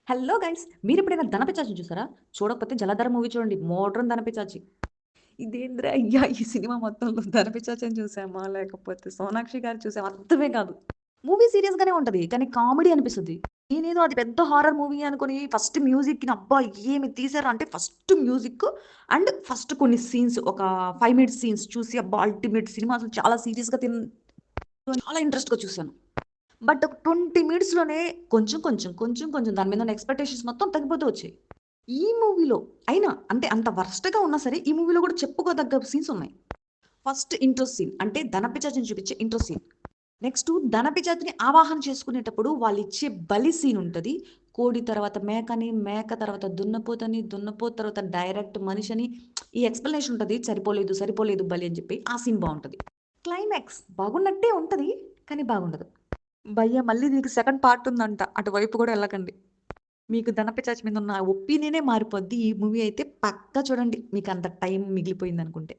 Hello guys! మీరెప్పుడైనా 'ధనపిచాచి' చూసారా? చూడకపోతే 'జలధర' మూవీ చూడండి. మోడ్రన్ 'ధనపిచాచి'. ఇదేందిరా అయ్యా! ఈ సినిమా మొత్తంలో 'ధనపిచాచిని' చూసామా? లేకపోతే 'సోనాక్షి గారిని' చూసామా? అర్థమే కాదు. మూవీ సీరియస్‌గానే ఉంటది. కానీ కామెడీ అనిపిస్తది. నేనేదో అది పెద్ద హారర్ మూవీ అనుకోని ఫస్ట్ మ్యూజిక్‌ని అబ్బా! ఏమి తీశారు అంటే ఫస్ట్ మ్యూజిక్ అండ్ ఫస్ట్ కొన్ని సీన్స్ ఒక 5 మినిట్స్ సీన్స్ చూసి అబ్బా! అల్టిమేట్ సినిమా అసలు చాలా సీరియస్‌గా చాలా ఇంట్రెస్ట్‌గా చూసాను. బట్ ఒక 20 మినిట్స్‌లోనే కొంచెం దాని మీద ఉన్న ఎక్స్‌పెక్టేషన్స్ మొత్తం తగ్గిపోతూ వచ్చాయి. ఈ మూవీలో అయినా అంటే అంత వరస్ట్‌గా ఉన్నా సరే, ఈ మూవీలో కూడా చెప్పుకోదగ్గ సీన్స్ ఉన్నాయి. ఫస్ట్ ఇంట్రో సీన్ అంటే ధనపిచాచిని చూపించే ఇంట్రో సీన్. నెక్స్ట్ ధనపిచాచిని ఆవాహన చేసుకునేటప్పుడు వాళ్ళిచ్చే బలి సీన్ ఉంటది. కోడి తర్వాత మేకని, మేక తర్వాత దున్నపోతని, దున్నపోతు తర్వాత డైరెక్ట్ మనిషని ఈ ఎక్స్‌ప్లనేషన్ ఉంటది. సరిపోలేదు బలి అని చెప్పి. ఆ సీన్ బావుంటది. క్లైమాక్స్ బాగున్నట్టే ఉంటది. కానీ బాగుండదు. భయ్యా! మళ్ళీ దీనికి సెకండ్ పార్ట్ ఉందంట. అటువైపు గూడా ఎళ్ళకండి. మీకు 'ధనపిచాచి' మీద ఉన్న ఒపీనియనే మారిపోద్ది. ఈ మూవీ అయితే పక్కా చూడండి. మీకంత టైం మిగిలిపోయిందనుకుంటే.